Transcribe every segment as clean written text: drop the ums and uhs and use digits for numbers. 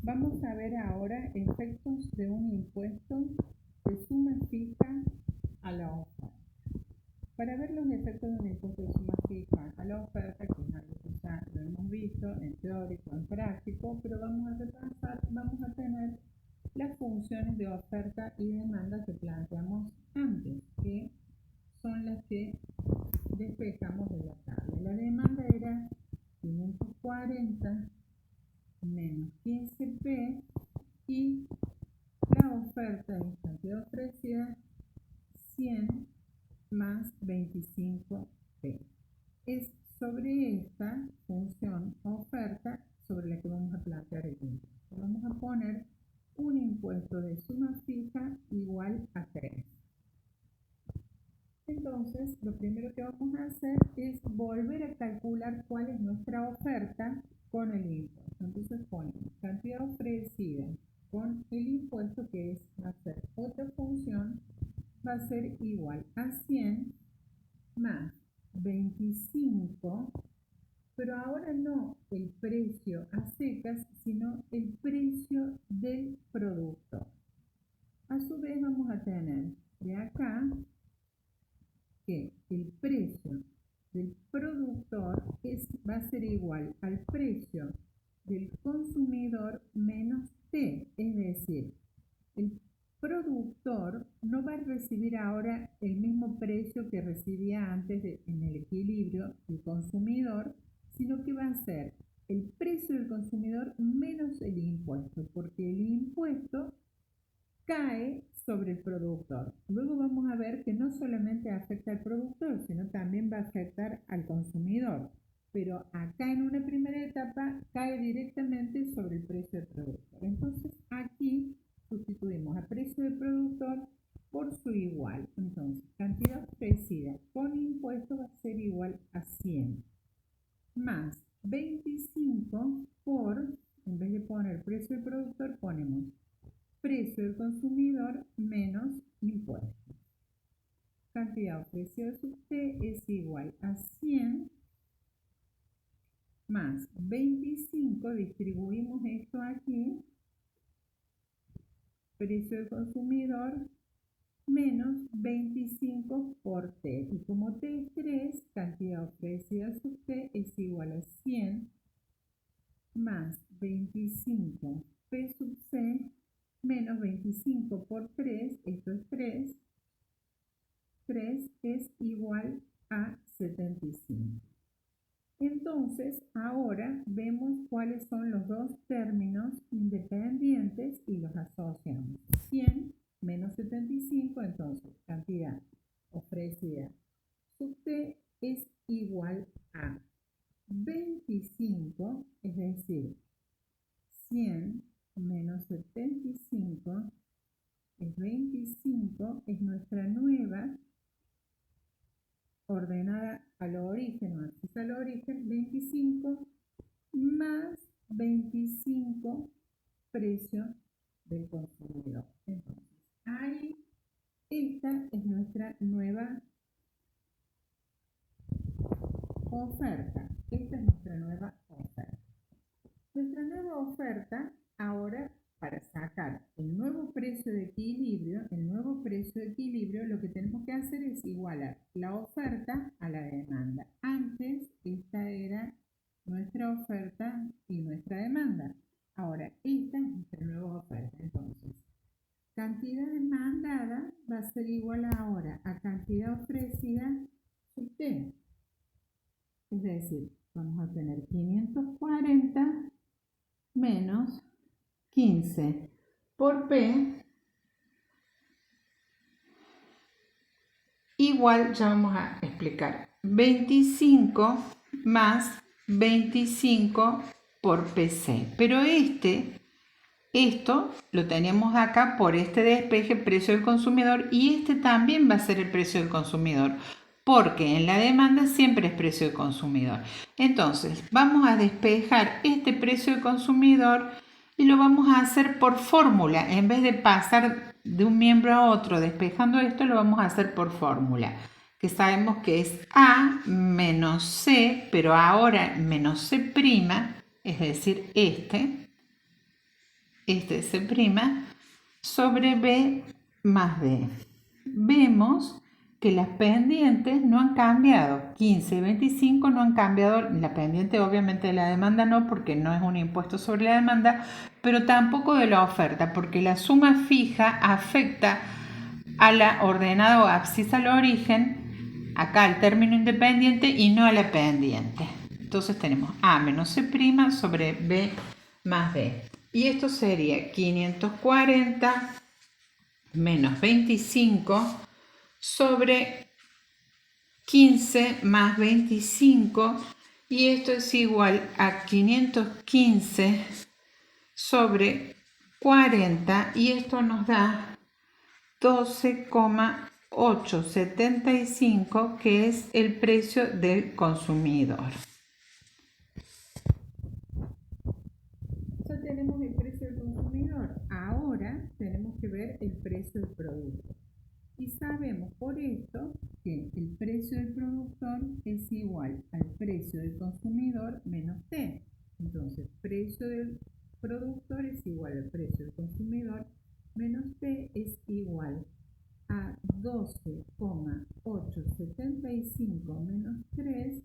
Vamos a ver ahora efectos de un impuesto de suma fija a la oferta. Para ver los efectos de un impuesto de suma fija a la oferta, que es algo que ya lo hemos visto en teórico, en práctico, pero vamos a repasar, vamos a tener las funciones de oferta y demanda que planteamos antes, que son las que despejamos de la tabla. La demanda era 540 menos 15p y la oferta es cantidad ofrecida 100 más 25p. Es sobre esta función oferta sobre la que vamos a plantear el impuesto. Vamos a poner un impuesto de suma fija igual a 3. Entonces, lo primero que vamos a hacer es volver a calcular cuál es nuestra oferta con el impuesto. Entonces ponemos cantidad ofrecida con el impuesto, que va a ser otra función, va a ser igual a 100 más 25, pero ahora no el precio a secas, sino el precio del producto. A su vez vamos a tener de acá que el precio del productor va a ser igual al precio del consumidor menos T, es decir, el productor no va a recibir ahora el mismo precio que recibía antes en el equilibrio del consumidor, sino que va a ser el precio del consumidor menos el impuesto, porque el impuesto cae sobre el productor. Luego vamos a ver que no solamente afecta al productor, sino también va a afectar al consumidor. Pero acá en una primera etapa cae directamente sobre el precio del productor. Entonces aquí sustituimos a precio del productor por su igual. Entonces, cantidad ofrecida con impuesto va a ser igual a 100 más 25 por, en vez de poner precio del productor, ponemos precio del consumidor menos impuesto. Cantidad ofrecida sub T es igual a 100 más 25, distribuimos esto aquí, precio del consumidor menos 25 por T. Y como T es 3, cantidad ofrecida sub T es igual a 100 más 25 P sub C menos 25 por 3, esto es 3, 3 es igual a 75. Entonces, ahora vemos cuáles son los dos términos independientes y los asociamos. 100 menos 75, entonces, cantidad ofrecida sub T es igual a 25, es decir, 100 menos 75 es 25, es nuestra nueva ordenada al origen, o acceso al origen, 25 más 25 precio del consumidor. Entonces, ahí, esta es nuestra nueva oferta. Esta es nuestra nueva oferta. Nuestra nueva oferta, ahora, para sacar el nuevo precio de equilibrio, lo que tenemos que hacer es igualar la oferta a la demanda. Antes, esta era nuestra oferta y nuestra demanda. Ahora, esta es nuestra nueva oferta. Entonces, cantidad demandada va a ser igual ahora a cantidad ofrecida sub T. Es decir, vamos a tener 540 menos 15 por P igual, ya vamos a explicar, 25 más 25 por PC. Pero esto lo tenemos acá por este despeje precio del consumidor, y este también va a ser el precio del consumidor, porque en la demanda siempre es precio del consumidor. Entonces vamos a despejar este precio del consumidor y lo vamos a hacer por fórmula. En vez de pasar de un miembro a otro despejando esto, lo vamos a hacer por fórmula, que sabemos que es A menos C, pero ahora menos C', es decir, este, este C' sobre B más D. Vemos que las pendientes no han cambiado, 15 y 25 no han cambiado, la pendiente obviamente de la demanda no, porque no es un impuesto sobre la demanda, pero tampoco de la oferta, porque la suma fija afecta a la ordenada o abscisa al origen, acá al término independiente y no a la pendiente. Entonces tenemos A menos C' sobre B más D. Y esto sería 540 menos 25 sobre 15 más 25, y esto es igual a 515 sobre 40, y esto nos da 12,875, que es el precio del consumidor. Ya tenemos el precio del consumidor. Ahora tenemos que ver el precio del producto. Y sabemos por esto que el precio del productor es igual al precio del consumidor menos T. Entonces, precio del productor es igual al precio del consumidor menos T es igual a 12,875 menos 3,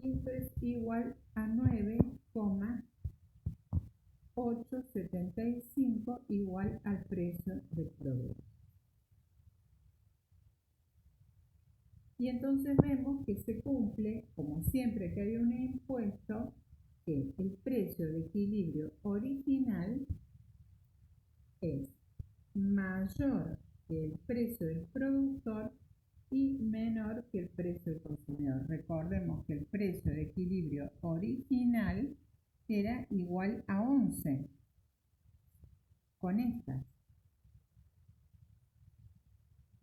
y esto es igual a 9,875 igual al precio del producto. Y entonces vemos que se cumple, como siempre que hay un impuesto, que el precio de equilibrio original es mayor que el precio del productor y menor que el precio del consumidor. Recordemos que el precio de equilibrio original era igual a 11 con estas.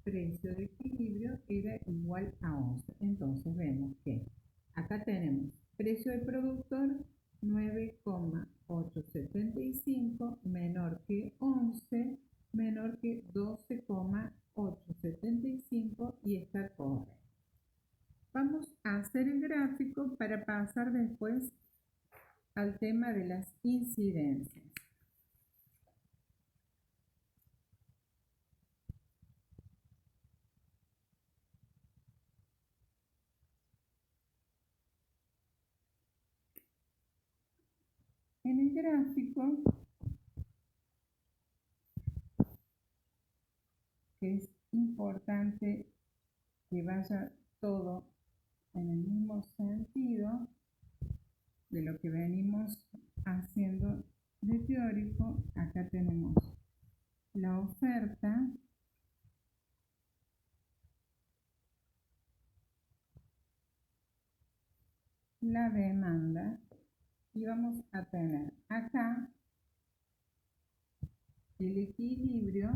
Precio de equilibrio era igual a 11. Entonces vemos que acá tenemos precio del productor 9,875 menor que 11 menor que 12,875, y está correcto. Vamos a hacer el gráfico para pasar después al tema de las incidencias. En el gráfico, que es importante que vaya todo en el mismo sentido de lo que venimos haciendo de teórico, acá tenemos la oferta, la demanda, y vamos a tener acá el equilibrio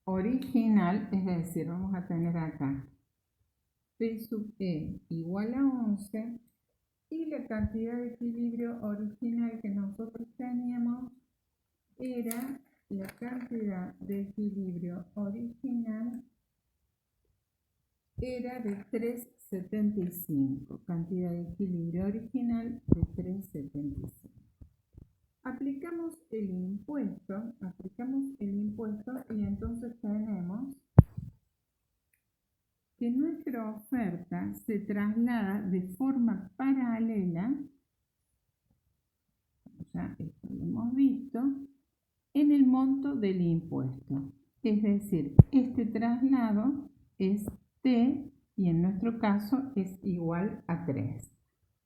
original, es decir, vamos a tener acá P sub E igual a 11, y la cantidad de equilibrio original que nosotros teníamos era la cantidad de equilibrio original era de 3,75, cantidad de equilibrio original de 3,75. Aplicamos el impuesto y entonces tenemos que nuestra oferta se traslada de forma paralela, ya esto lo hemos visto, en el monto del impuesto. Es decir, este traslado es T, y en nuestro caso es igual a 3.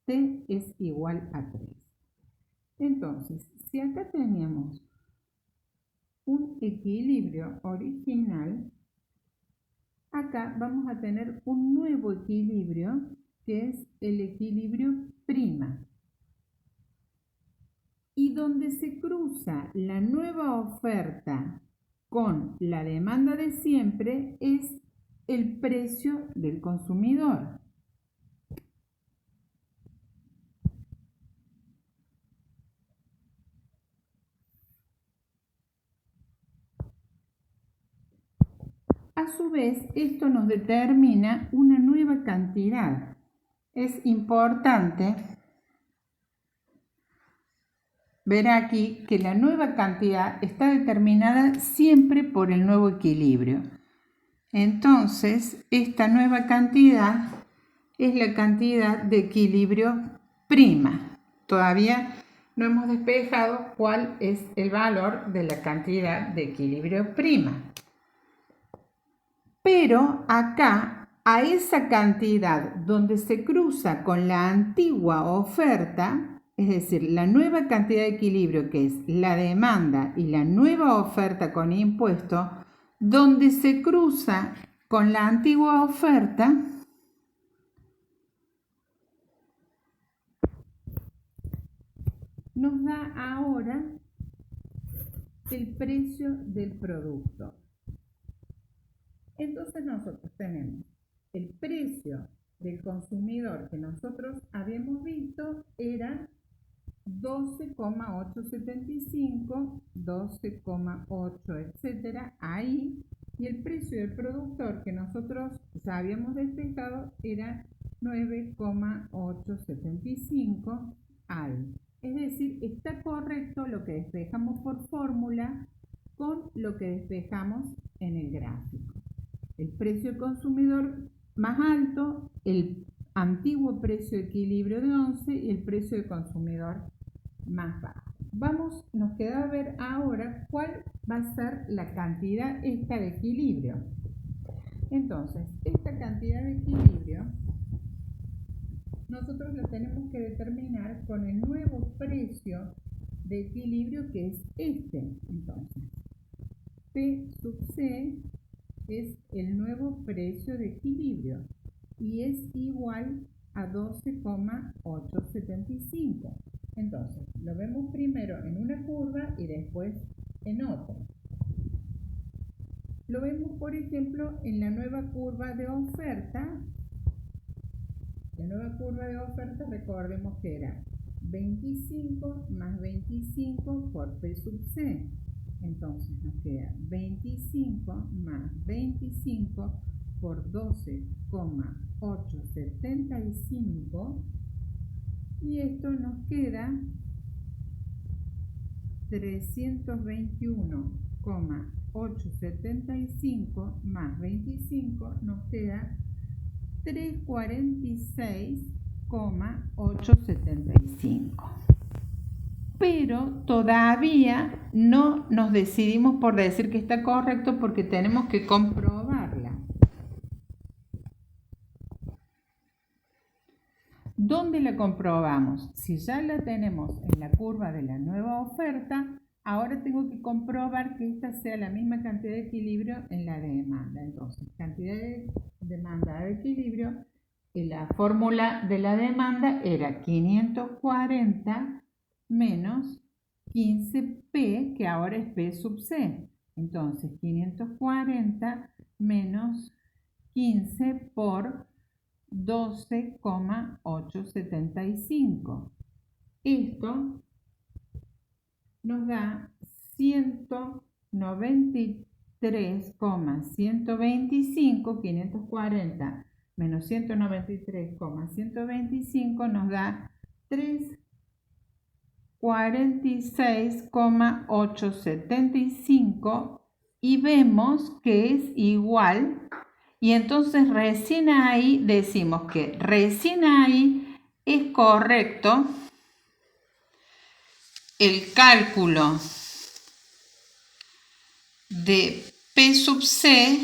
T es igual a 3. Entonces, si acá teníamos un equilibrio original, acá vamos a tener un nuevo equilibrio, que es el equilibrio prima. Y donde se cruza la nueva oferta con la demanda de siempre es el precio del consumidor. A su vez, esto nos determina una nueva cantidad. Es importante ver aquí que la nueva cantidad está determinada siempre por el nuevo equilibrio. Entonces, esta nueva cantidad es la cantidad de equilibrio prima. Todavía no hemos despejado cuál es el valor de la cantidad de equilibrio prima. Pero acá, a esa cantidad donde se cruza con la antigua oferta, es decir, la nueva cantidad de equilibrio que es la demanda y la nueva oferta con impuesto, donde se cruza con la antigua oferta, nos da ahora el precio del producto. Entonces nosotros tenemos el precio del consumidor que nosotros habíamos visto era 12,875, 12,8, etcétera, ahí, y el precio del productor que nosotros ya habíamos despejado era 9,875 ahí. Es decir, está correcto lo que despejamos por fórmula con lo que despejamos en el gráfico. El precio del consumidor más alto, el antiguo precio de equilibrio de 11 y el precio del consumidor más bajo. Nos queda ver ahora cuál va a ser la cantidad esta de equilibrio. Entonces, esta cantidad de equilibrio nosotros la tenemos que determinar con el nuevo precio de equilibrio que es este. Entonces, P sub C es el nuevo precio de equilibrio y es igual a 12,875. Entonces, lo vemos primero en una curva y después en otra. Lo vemos, por ejemplo, en la nueva curva de oferta. La nueva curva de oferta, recordemos que era 25 más 25 por P sub C. Entonces nos queda 25 más 25 por 12,875 y esto nos queda 321,875 más 25 nos queda 346,875. Pero todavía no nos decidimos por decir que está correcto porque tenemos que comprobarla. ¿Dónde la comprobamos? Si ya la tenemos en la curva de la nueva oferta, ahora tengo que comprobar que esta sea la misma cantidad de equilibrio en la de demanda. Entonces, cantidad de demanda de equilibrio, la fórmula de la demanda era 540 menos 15P, que ahora es P sub C. Entonces, 540 menos 15 por 12,875. Esto nos da 193,125, 540 menos 193,125 nos da 346,875 y vemos que es igual, y entonces recién ahí decimos que recién ahí es correcto el cálculo de P sub C.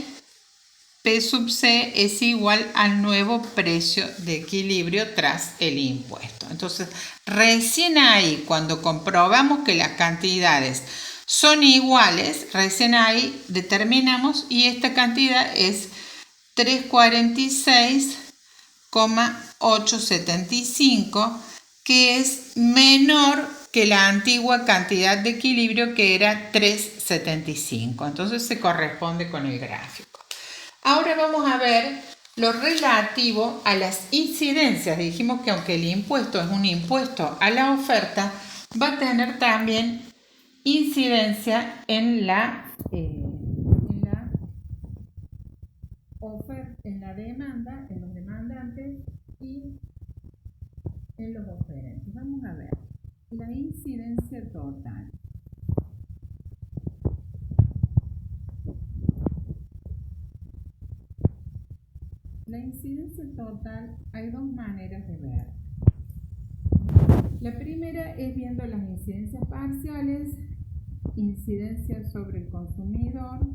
P sub C es igual al nuevo precio de equilibrio tras el impuesto. Entonces, recién ahí, cuando comprobamos que las cantidades son iguales, recién ahí determinamos y esta cantidad es 346,875, que es menor que la antigua cantidad de equilibrio que era 375. Entonces se corresponde con el gráfico. Ahora vamos a ver lo relativo a las incidencias. Dijimos que aunque el impuesto es un impuesto a la oferta, va a tener también incidencia en la oferta, en la demanda, en los demandantes y en los oferentes. Vamos a ver la incidencia incidencia total. La incidencia total hay dos maneras de ver. La primera es viendo las incidencias parciales, incidencia sobre el consumidor,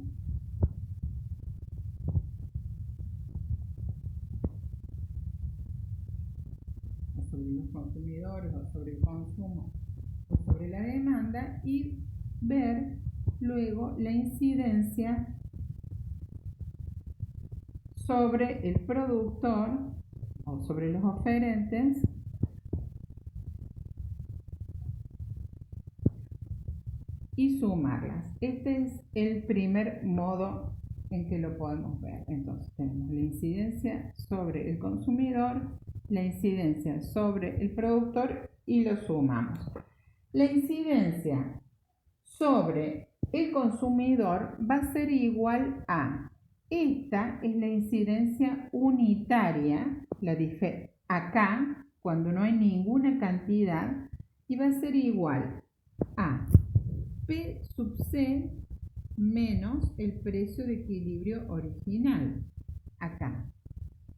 o sobre los consumidores, o sobre el consumo, o sobre la demanda, y ver luego la incidencia sobre el productor o sobre los oferentes y sumarlas. Este es el primer modo en que lo podemos ver. Entonces tenemos la incidencia sobre el consumidor, la incidencia sobre el productor y lo sumamos. La incidencia sobre el consumidor va a ser igual a, esta es la incidencia unitaria, acá cuando no hay ninguna cantidad, y va a ser igual a P sub C menos el precio de equilibrio original, acá.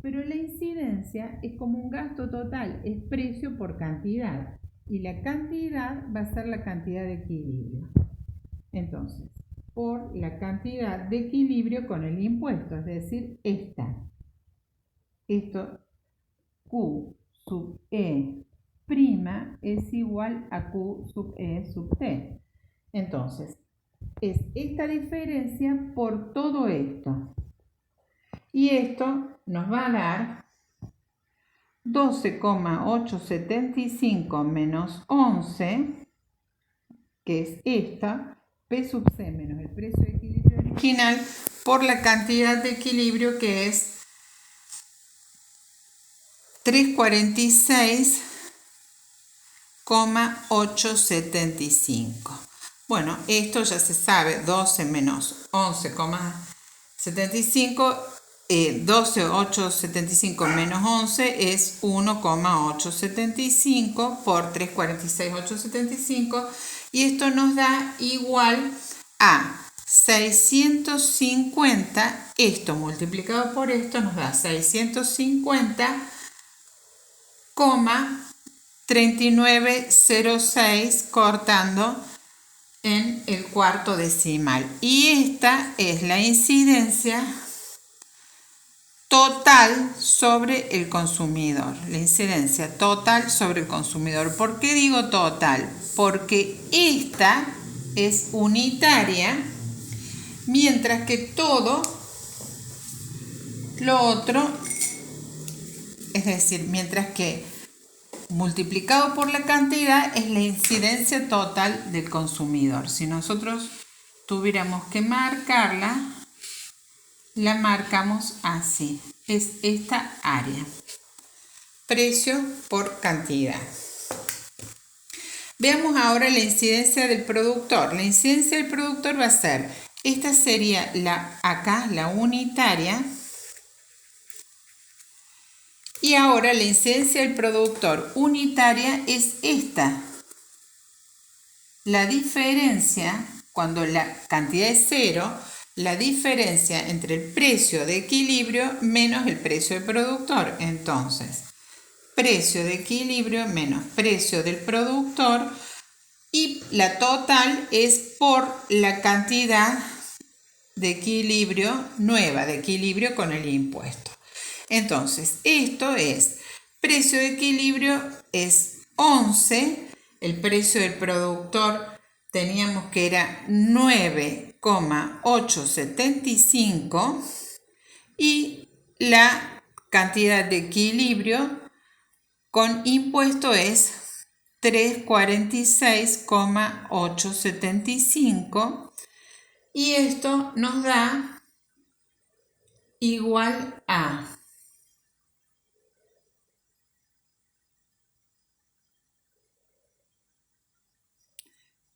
Pero la incidencia es como un gasto total, es precio por cantidad, y la cantidad va a ser la cantidad de equilibrio. Entonces, por la cantidad de equilibrio con el impuesto, es decir, esto Q sub E' es igual a Q sub E sub T. Entonces, es esta diferencia por todo esto. Y esto nos va a dar 12,875 menos 11, que es esta, P sub C menos el precio de equilibrio original por la cantidad de equilibrio, que es 346,875. Bueno, esto ya se sabe, 12 menos 11,75, 12,875 menos 11 es 1,875 por 346,875, y esto nos da igual a 650, esto multiplicado por esto nos da 650,3906 cortando en el cuarto decimal. Y esta es la incidencia total sobre el consumidor. La incidencia total sobre el consumidor. ¿Por qué digo total? Porque esta es unitaria, mientras que todo lo otro, es decir, mientras que multiplicado por la cantidad es la incidencia total del consumidor. Si nosotros tuviéramos que marcarla, la marcamos así. Es esta área. Precio por cantidad. Veamos ahora la incidencia del productor. La incidencia del productor va a ser, esta sería acá la unitaria. Y ahora la incidencia del productor unitaria es esta. La diferencia, cuando la cantidad es cero, la diferencia entre el precio de equilibrio menos el precio del productor. Entonces, precio de equilibrio menos precio del productor, y la total es por la cantidad de equilibrio nueva, de equilibrio con el impuesto. Entonces, esto es, precio de equilibrio es 11, el precio del productor teníamos que era 9,875 y la cantidad de equilibrio con impuesto es 346,875, y esto nos da igual a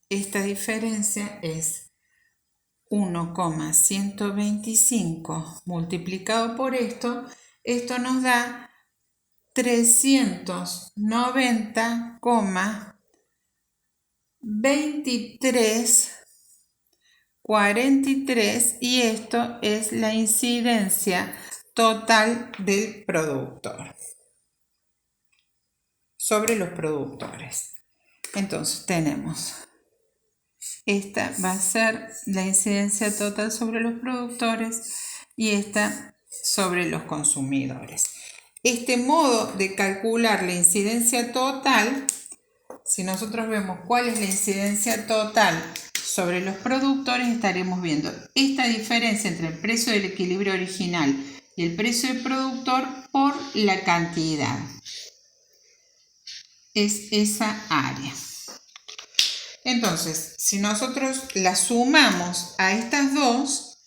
esta diferencia es 1,125 multiplicado por esto nos da 390,1 23,43 y esto es la incidencia total del productor sobre los productores. Entonces tenemos, esta va a ser la incidencia total sobre los productores y esta sobre los consumidores. Este modo de calcular la incidencia total, si nosotros vemos cuál es la incidencia total sobre los productores, estaremos viendo esta diferencia entre el precio del equilibrio original y el precio del productor por la cantidad. Es esa área. Entonces, si nosotros la sumamos a estas dos,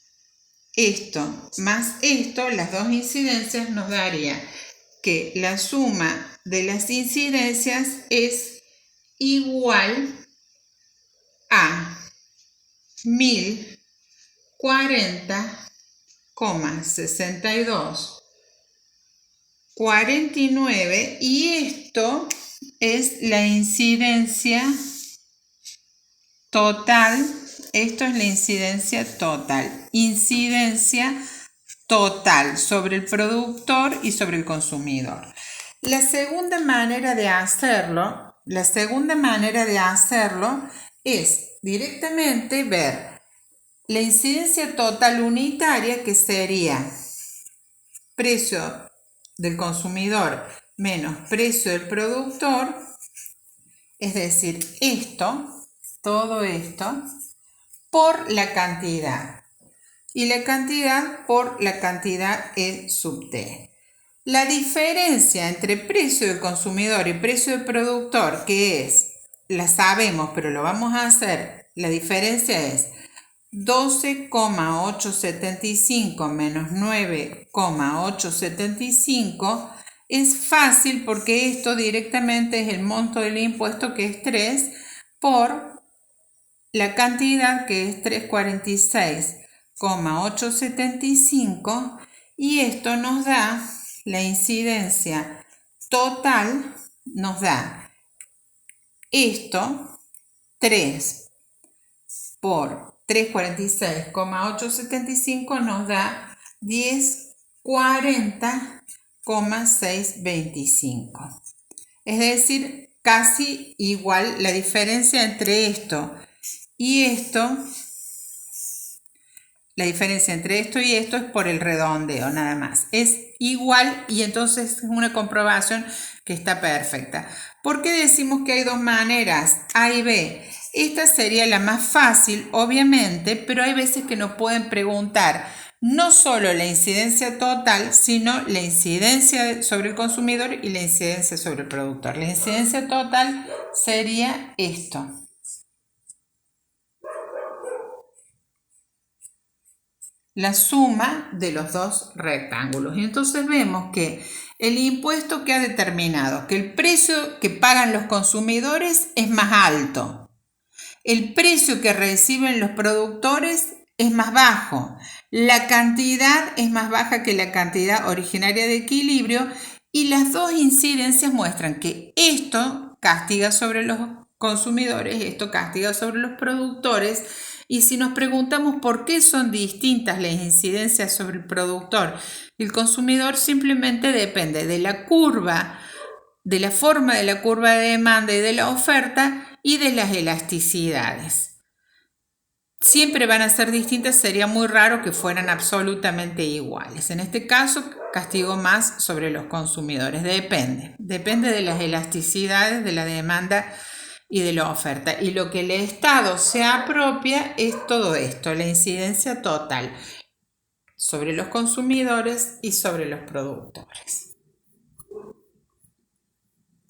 esto más esto, las dos incidencias, nos daría que la suma de las incidencias es igual a 1040,6249 y esto es la incidencia total. Esto es la incidencia total sobre el productor y sobre el consumidor. La segunda manera de hacerlo es directamente ver la incidencia total unitaria, que sería precio del consumidor menos precio del productor, es decir, todo esto, por la cantidad. Y la cantidad por la cantidad E sub T. La diferencia entre precio del consumidor y precio del productor, que es, la sabemos, pero lo vamos a hacer, la diferencia es 12,875 menos 9,875. Es fácil porque esto directamente es el monto del impuesto, que es 3, por la cantidad, que es 346,875, y esto nos da la incidencia total, nos da esto, 3 por 346,875 nos da 1040,625. Es decir, casi igual. La diferencia entre esto y esto, es por el redondeo nada más. Es igual y entonces es una comprobación que está perfecta. ¿Por qué decimos que hay dos maneras, A y B? Esta sería la más fácil, obviamente, pero hay veces que nos pueden preguntar no solo la incidencia total, sino la incidencia sobre el consumidor y la incidencia sobre el productor. La incidencia total sería esto. La suma de los dos rectángulos. Y entonces vemos que el impuesto que ha determinado que el precio que pagan los consumidores es más alto. El precio que reciben los productores es más bajo. La cantidad es más baja que la cantidad originaria de equilibrio, y las dos incidencias muestran que esto castiga sobre los consumidores, esto castiga sobre los productores. Y si nos preguntamos por qué son distintas las incidencias sobre el productor y el consumidor, simplemente depende de la curva, de la forma de la curva de demanda y de la oferta y de las elasticidades. Siempre van a ser distintas, sería muy raro que fueran absolutamente iguales. En este caso, castigo más sobre los consumidores. Depende de las elasticidades, de la demanda y de la oferta. Y lo que el Estado se apropia es todo esto, la incidencia total sobre los consumidores y sobre los productores.